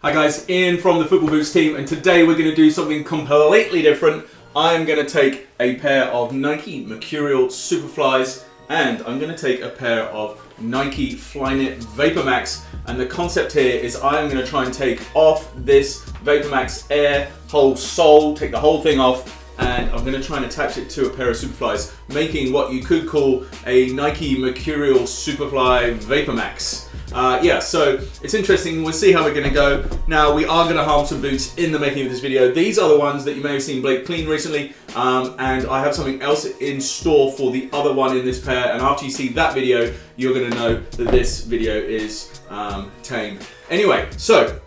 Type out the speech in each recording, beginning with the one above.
Hi guys, Ian from the Football Boots team, and today we're going to do something completely different. I'm going to take a pair of Nike Mercurial Superflies and I'm going to take a pair of Nike Flyknit VaporMax, and the concept here is I'm going to try and take off this VaporMax Air whole sole, take the whole thing off, and I'm going to try and attach it to a pair of Superflies, making what you could call a Nike Mercurial Superfly VaporMax. So it's interesting. We'll see how we're going to go. Now, we are going to harm some boots in the making of this video. These are the ones that you may have seen Blake clean recently, and I have something else in store for the other one in this pair, and after you see that video, you're going to know that this video is tame. Anyway, so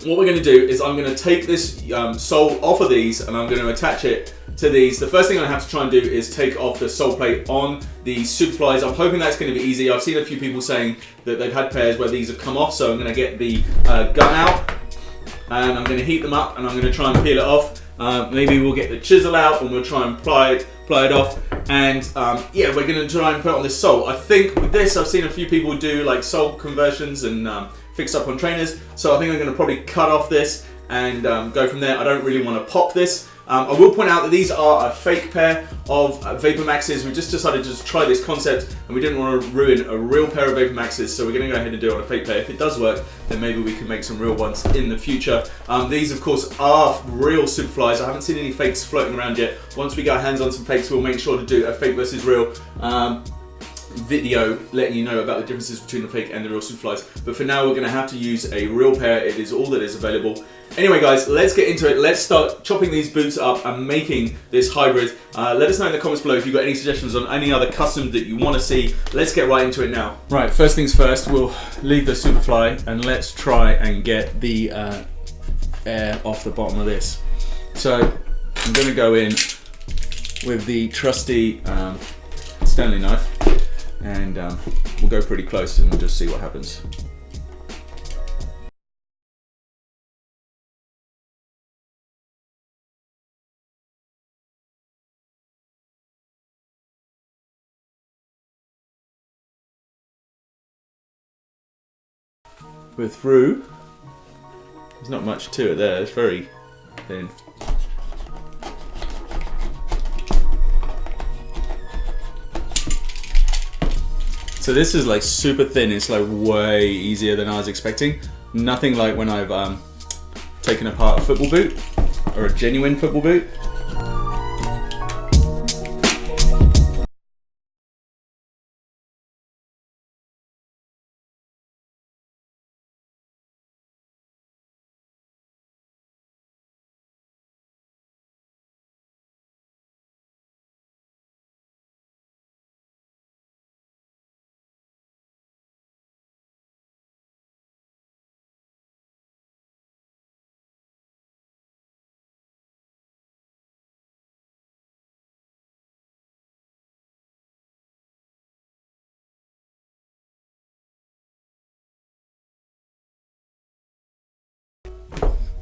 what we're going to do is I'm going to take this sole off of these and I'm going to attach it to these. The first thing I have to try and do is take off the sole plate on the Superflies. I'm hoping that's going to be easy. I've seen a few people saying that they've had pairs where these have come off, so I'm going to get the gun out and I'm going to heat them up and I'm going to try and peel it off. Maybe we'll get the chisel out and we'll try and ply it off, and we're going to try and put on this sole. I think with this, I've seen a few people do like sole conversions and fix up on trainers, so I think I'm going to probably cut off this and go from there. I don't really want to pop this. I will point out that these are a fake pair of VaporMaxes. We just decided to just try this concept and we didn't want to ruin a real pair of VaporMaxes, so we're going to go ahead and do it on a fake pair. If it does work, then maybe we can make some real ones in the future. These of course are real Superflies. I haven't seen any fakes floating around yet. Once we get our hands on some fakes, we'll make sure to do a fake versus real video letting you know about the differences between the fake and the real Superflies. But for now, we're going to have to use a real pair. It is all that is available. Anyway guys, let's get into it. Let's start chopping these boots up and making this hybrid. Let us know in the comments below if you've got any suggestions on any other customs that you want to see. Let's get right into it now. Right, first things first, we'll leave the Superfly and let's try and get the air off the bottom of this. So I'm going to go in with the trusty Stanley knife, and we'll go pretty close and we'll just see what happens. We're through. There's not much to it there, it's very thin. So this is like super thin, it's like way easier than I was expecting. Nothing like when I've taken apart a football boot, or a genuine football boot.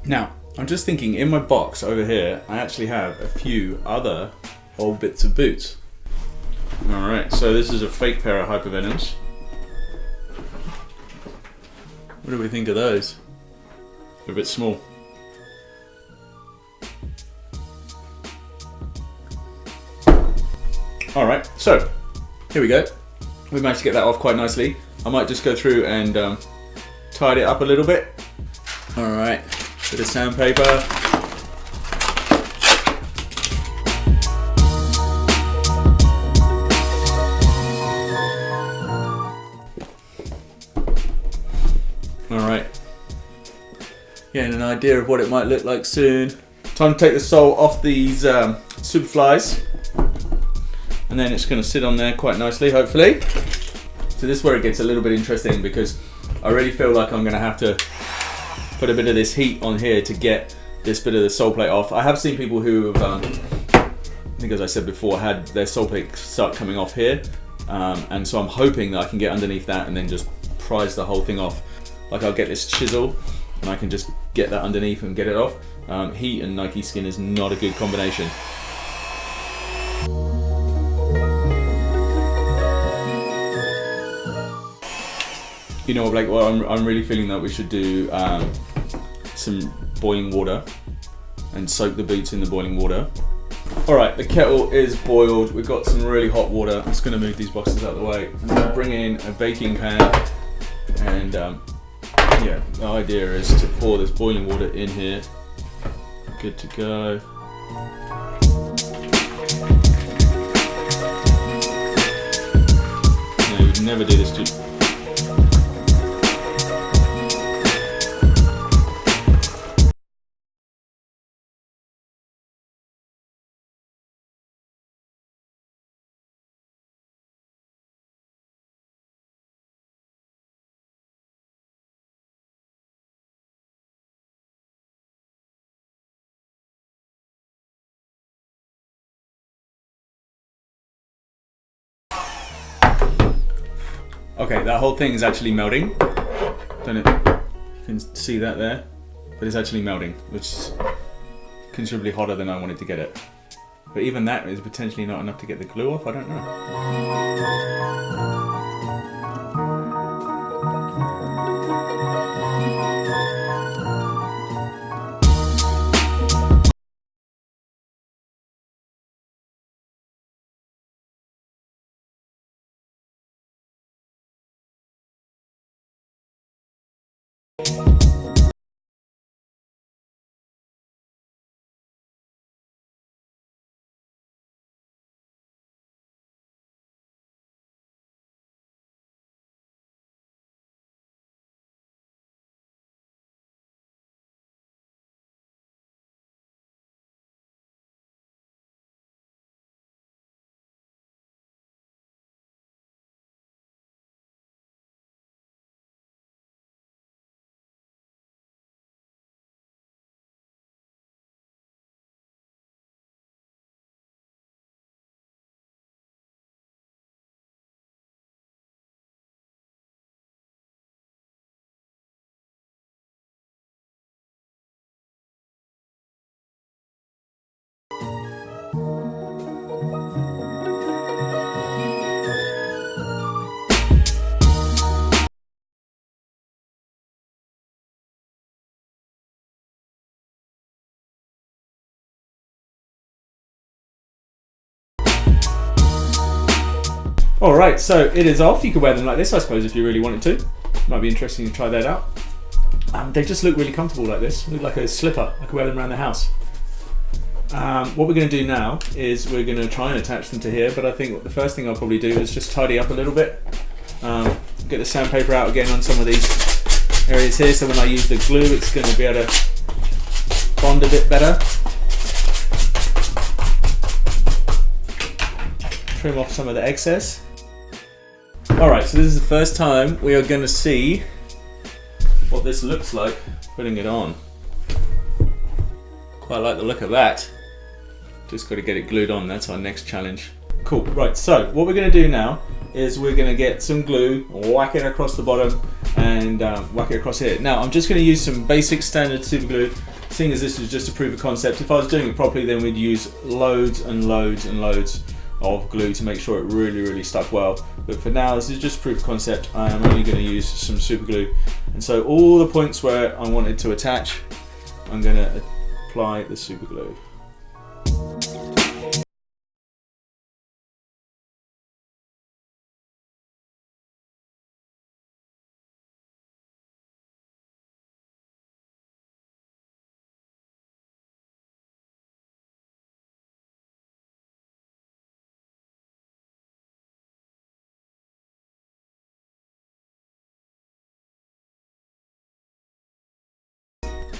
Now, I'm just thinking, in my box over here, I actually have a few other old bits of boots. Alright, so this is a fake pair of Hypervenoms. What do we think of those? They're a bit small. Alright, so here we go. We managed to get that off quite nicely. I might just go through and tidy it up a little bit. Alright. Bit of sandpaper. Alright. Getting an idea of what it might look like soon. Time to take the sole off these Superflies. And then it's going to sit on there quite nicely, hopefully. So this is where it gets a little bit interesting, because I really feel like I'm going to have to put a bit of this heat on here to get this bit of the sole plate off. I have seen people who have, I think as I said before, had their sole plate start coming off here. And so I'm hoping that I can get underneath that and then just prise the whole thing off. Like I'll get this chisel and I can just get that underneath and get it off. Heat and Nike skin is not a good combination. You know, like, well, I'm really feeling that we should do some boiling water and soak the boots in the boiling water. Alright, the kettle is boiled. We've got some really hot water. I'm just going to move these boxes out of the way. I'm going to bring in a baking pan, and yeah, the idea is to pour this boiling water in here. Good to go. No, you would never do this to... Okay, that whole thing is actually melting. Don't know if you can see that there, but it's actually melting, which is considerably hotter than I wanted to get it. But even that is potentially not enough to get the glue off, I don't know. Alright, so it is off. You could wear them like this, I suppose, if you really wanted to. Might be interesting to try that out. They just look really comfortable like this. Look like a slipper. I could wear them around the house. What we're going to do now is we're going to try and attach them to here, but I think the first thing I'll probably do is just tidy up a little bit. Get the sandpaper out again on some of these areas here, so when I use the glue it's going to be able to bond a bit better. Trim off some of the excess. Alright, so this is the first time we are going to see what this looks like putting it on. Quite like the look of that. Just got to get it glued on, that's our next challenge. Cool, right, so what we're going to do now is we're going to get some glue, whack it across the bottom and whack it across here. Now I'm just going to use some basic standard super glue, seeing as this is just a proof of concept. If I was doing it properly then we'd use loads and loads and loads of glue to make sure it really stuck well, but for now this is just proof of concept. I am only going to use some super glue, and so all the points where I wanted to attach I'm going to apply the super glue.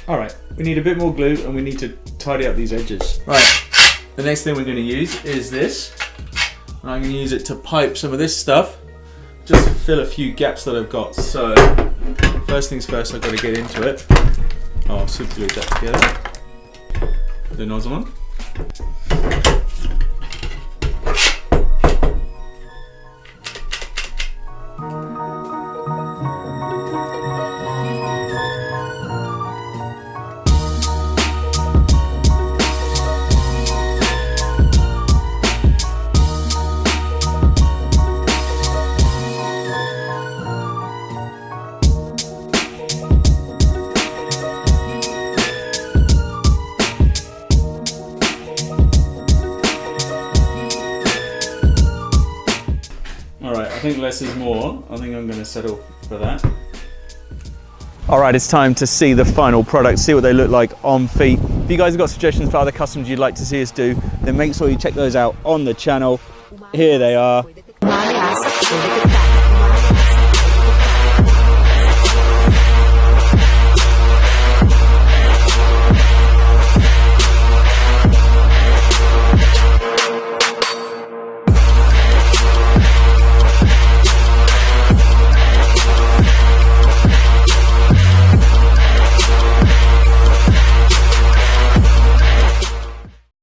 Alright, we need a bit more glue and we need to tidy up these edges. Right, the next thing we're going to use is this. And I'm going to use it to pipe some of this stuff, just to fill a few gaps that I've got. So, first things first, I've got to get into it. I'll super glue that together. Put the nozzle on. think less is more. I think I'm going to settle for that. All right, it's time to see the final product, see what they look like on feet. If you guys have got suggestions for other customs you'd like to see us do, then make sure you check those out on the channel. Here they are.